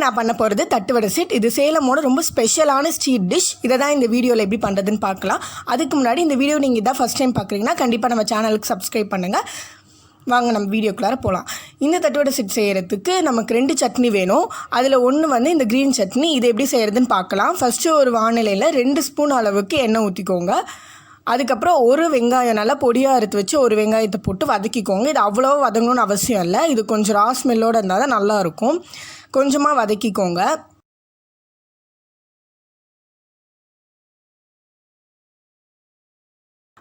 நான் பண்ண போகிறது தட்டுவடை செட். இது சேலமோட ரொம்ப ஸ்பெஷலான ஸ்ட்ரீட் டிஷ். இதை தான் இந்த வீடியோவில் எப்படி பண்ணுறதுன்னு பார்க்கலாம். அதுக்கு முன்னாடி இந்த வீடியோ நீங்கள் இதான் ஃபஸ்ட் டைம் பார்க்குறீங்கன்னா கண்டிப்பாக நம்ம சேனலுக்கு சப்ஸ்கிரைப் பண்ணுங்கள். வாங்க நம்ம வீடியோக்குள்ளார போகலாம். இந்த தட்டுவடை செட் செய்கிறதுக்கு நமக்கு 2 சட்னி வேணும். அதில் ஒன்று வந்து இந்த க்ரீன் சட்னி. இது எப்படி செய்கிறதுன்னு பார்க்கலாம். ஃபஸ்ட்டு ஒரு வானிலையில் 2 ஸ்பூன் அளவுக்கு எண்ணெய் ஊற்றிக்கோங்க. அதுக்கப்புறம் ஒரு வெங்காயம் நல்லா பொடியாக அறுத்து வச்சு ஒரு வெங்காயத்தை போட்டு வதக்கிக்கோங்க. இது அவ்வளோ வதங்கணும்னு அவசியம் இல்லை. இது கொஞ்சம் ரா ஸ்மெல்லோடு இருந்தால் தான் நல்லாயிருக்கும். கொஞ்சமாக வதக்கிக்கோங்க.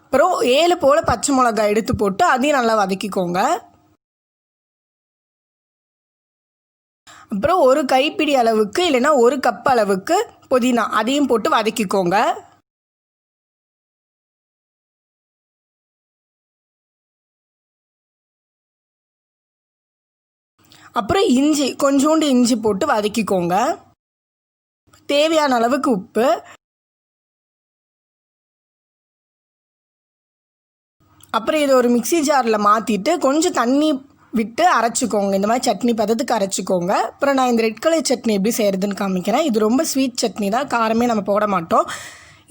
அப்புறம் 7 போல் பச்சை மிளகாய் எடுத்து போட்டு அதையும் நல்லா வதக்கிக்கோங்க. அப்புறம் ஒரு கைப்பிடி அளவுக்கு இல்லைன்னா ஒரு கப் அளவுக்கு புதினா அதையும் போட்டு வதக்கிக்கோங்க. அப்புறம் இஞ்சி, கொஞ்சோண்டு இஞ்சி போட்டு வதக்கிக்கோங்க. தேவையான அளவுக்கு உப்பு. அப்புறம் இதை ஒரு மிக்ஸி ஜாரில் மாற்றிட்டு கொஞ்சம் தண்ணி விட்டு அரைச்சிக்கோங்க. இந்த மாதிரி சட்னி பதத்துக்கு அரைச்சிக்கோங்க. அப்புறம் நான் இந்த ரெட் கலர் சட்னி எப்படி செய்கிறதுன்னு காமிக்கிறேன். இது ரொம்ப ஸ்வீட் சட்னி தான், காரமே நம்ம போட மாட்டோம்.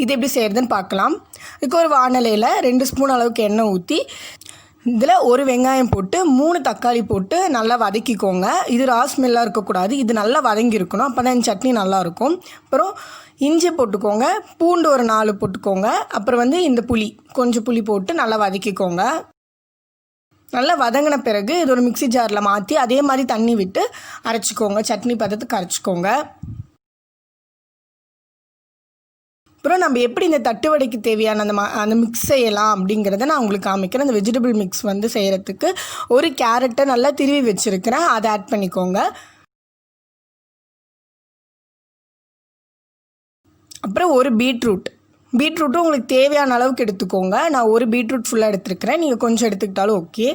இது எப்படி செய்கிறதுன்னு பார்க்கலாம். இதுக்கு ஒரு வானிலையில் 2 ஸ்பூன் அளவுக்கு எண்ணெய் ஊற்றி இதில் ஒரு வெங்காயம் போட்டு 3 தக்காளி போட்டு நல்லா வதக்கிக்கோங்க. இது ரா ஸ்மெல்லாக இருக்கக்கூடாது, இது நல்லா வதங்கியிருக்கணும். அப்போ தான் இந்த சட்னி நல்லாயிருக்கும். அப்புறம் இஞ்சி போட்டுக்கோங்க, பூண்டு ஒரு 4 போட்டுக்கோங்க. அப்புறம் வந்து இந்த புளி, கொஞ்சம் புளி போட்டு நல்லா வதக்கிக்கோங்க. நல்லா வதங்கின பிறகு இது ஒரு மிக்ஸி ஜாரில் மாற்றி அதே மாதிரி தண்ணி விட்டு அரைச்சிக்கோங்க. சட்னி பதத்துக்கு அரைச்சிக்கோங்க. அப்புறம் நம்ம எப்படி இந்த தட்டுவடைக்கு தேவையான அந்த மிக்ஸ் செய்யலாம் அப்படிங்கிறத நான் உங்களுக்கு காமிக்கிறேன். அந்த வெஜிடபிள் மிக்ஸ் வந்து செய்கிறதுக்கு ஒரு கேரட்டை நல்லா திருவி வச்சுருக்கிறேன், அதை ஆட் பண்ணிக்கோங்க. அப்புறம் ஒரு பீட்ரூட்டும் உங்களுக்கு தேவையான அளவுக்கு எடுத்துக்கோங்க. நான் ஒரு பீட்ரூட் ஃபுல்லாக எடுத்துருக்கிறேன், நீங்கள் கொஞ்சம் எடுத்துக்கிட்டாலும் ஓகே.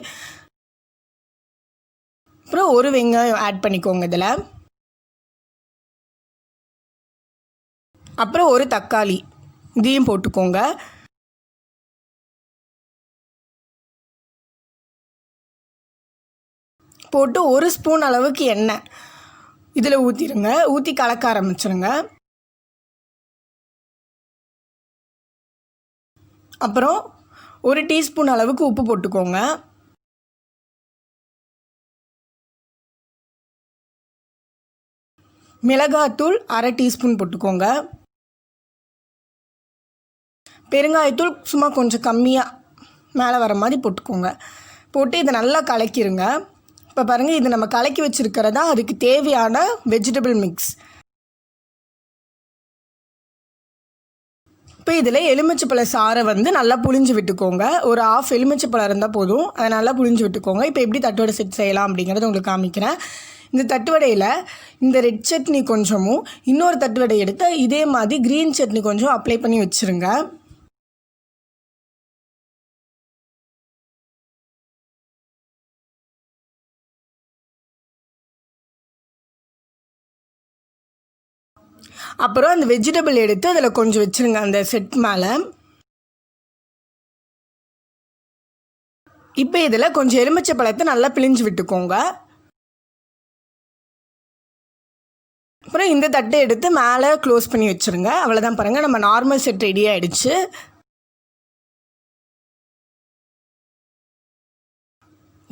அப்புறம் ஒரு வெங்காயம் ஆட் பண்ணிக்கோங்க இதில். அப்புறம் ஒரு தக்காளி, இதையும் போட்டுக்கோங்க. போட்டு ஒரு ஸ்பூன் அளவுக்கு எண்ணெய் இதில் ஊற்றிடுங்க. ஊற்றி கலக்க ஆரம்பிச்சிருங்க. அப்புறம் ஒரு டீஸ்பூன் அளவுக்கு உப்பு போட்டுக்கோங்க. மிளகாத்தூள் அரை டீஸ்பூன் போட்டுக்கோங்க. பெருங்காயத்தூள் சும்மா கொஞ்சம் கம்மியாக மேலே வர மாதிரி போட்டுக்கோங்க. போட்டு இதை நல்லா கலக்கிடுங்க. இப்போ பாருங்கள், இது நம்ம கலக்கி வச்சுருக்கிறதா அதுக்கு தேவையான வெஜிடபிள் மிக்ஸ். இப்போ இதில் எலுமிச்சைப்பழ சாறை வந்து நல்லா புளிஞ்சு விட்டுக்கோங்க. ஒரு 1/2 எலுமிச்சைப்பழம் இருந்தால் போதும், அதை நல்லா புளிஞ்சு விட்டுக்கோங்க. இப்போ எப்படி தட்டுவடை செட் செய்யலாம் அப்படிங்கிறத உங்களுக்கு காமிக்கிறேன். இந்த தட்டுவடையில் இந்த ரெட் சட்னி கொஞ்சமும் இன்னொரு தட்டுவடை எடுத்து இதே மாதிரி க்ரீன் சட்னி கொஞ்சம் அப்ளை பண்ணி வச்சுருங்க. அப்புறம் அந்த வெஜிடபிள் எடுத்து அதில் கொஞ்சம் வச்சுருங்க அந்த செட் மேலே. இப்போ இதில் கொஞ்சம் எலுமிச்சை பழத்தை நல்லா பிழிஞ்சு விட்டுக்கோங்க. அப்புறம் இந்த தட்டை எடுத்து மேலே க்ளோஸ் பண்ணி வச்சுருங்க. அவ்வளோதான், பாருங்கள், நம்ம நார்மல் செட் ரெடி ஆகிடுச்சு.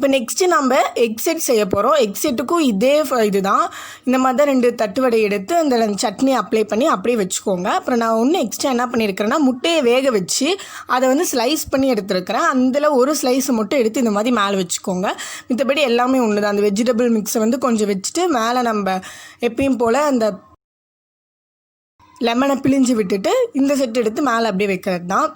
இப்போ நெக்ஸ்ட்டு நம்ம எக் செட் செய்ய போகிறோம். எக் செட்டுக்கும் இதே இதுதான். இந்த மாதிரி தான் 2 தட்டுவடை எடுத்து அந்த சட்னி அப்ளை பண்ணி அப்படியே வச்சுக்கோங்க. அப்புறம் நான் ஒன்று எக்ஸ்ட்ரா என்ன பண்ணியிருக்கிறேன்னா, முட்டையை வேக வச்சு அதை வந்து ஸ்லைஸ் பண்ணி எடுத்துருக்கிறேன். அதில் ஒரு ஸ்லைஸை மட்டும் எடுத்து இந்த மாதிரி மேலே வச்சுக்கோங்க. மற்றபடி எல்லாமே ஒன்று தான். அந்த வெஜிடபிள் மிக்ஸை வந்து கொஞ்சம் வச்சுட்டு மேலே நம்ம எப்பயும் போல் அந்த லெமனை பிழிஞ்சு விட்டுட்டு இந்த செட் எடுத்து மேலே அப்படியே வைக்கிறது தான்.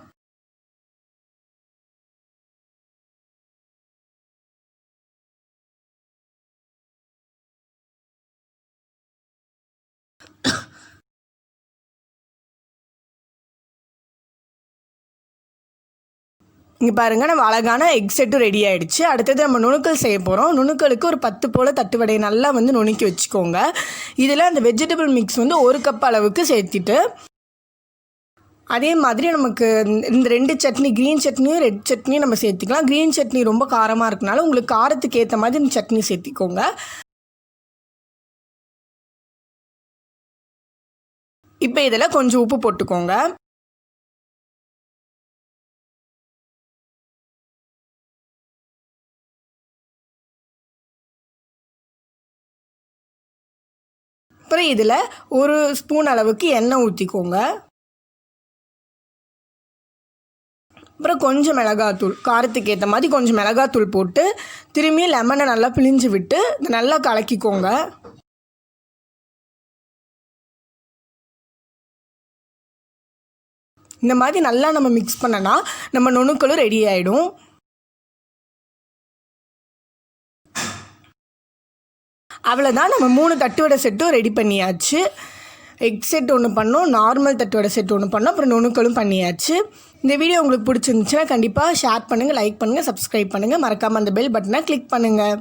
இங்கே பாருங்கள், நம்ம அழகான எக் செட்டும் ரெடி ஆகிடுச்சு. அடுத்தது நம்ம நுணுக்கல் செய்ய போகிறோம். நுணுக்கலுக்கு ஒரு 10 போல் தட்டுவடை நல்லா வந்து நுணுக்கி வச்சுக்கோங்க. இதில் அந்த வெஜிடபிள் மிக்ஸ் வந்து 1 கப் அளவுக்கு சேர்த்திட்டு அதே மாதிரி நமக்கு இந்த 2 சட்னி, க்ரீன் சட்னியும் ரெட் சட்னியும் நம்ம சேர்த்திக்கலாம். க்ரீன் சட்னி ரொம்ப காரமாக இருக்கனால உங்களுக்கு காரத்துக்கு ஏற்ற மாதிரி இந்த சட்னி சேர்த்திக்கோங்க. இப்போ இதில் கொஞ்சம் உப்பு போட்டுக்கோங்க. அப்புறம் இதில் 1 ஸ்பூன் அளவுக்கு எண்ணெய் ஊற்றிக்கோங்க. அப்புறம் கொஞ்சம் மிளகாத்தூள், காரத்துக்கு ஏற்ற மாதிரி கொஞ்சம் மிளகாத்தூள் போட்டு திரும்பி லெமனை நல்லா பிழிஞ்சு விட்டு நல்லா கலக்கிக்கோங்க. இந்த மாதிரி நல்லா நம்ம மிக்ஸ் பண்ணனா நம்ம நுணுக்களும் ரெடி ஆகிடும். அவ்வளோதான், நம்ம 3 தட்டுவடை செட்டும் ரெடி பண்ணியாச்சு. எக் செட் ஒன்று பண்ணோம், நார்மல் தட்டுவடை செட் ஒன்று பண்ணோம், அப்புறம் நுணுக்களும் பண்ணியாச்சு. இந்த வீடியோ உங்களுக்கு பிடிச்சிருந்துச்சுன்னா கண்டிப்பாக ஷேர் பண்ணுங்கள், லைக் பண்ணுங்கள், சப்ஸ்கிரைப் பண்ணுங்கள். மறக்காமல் அந்த பெல் பட்டனை கிளிக் பண்ணுங்கள்.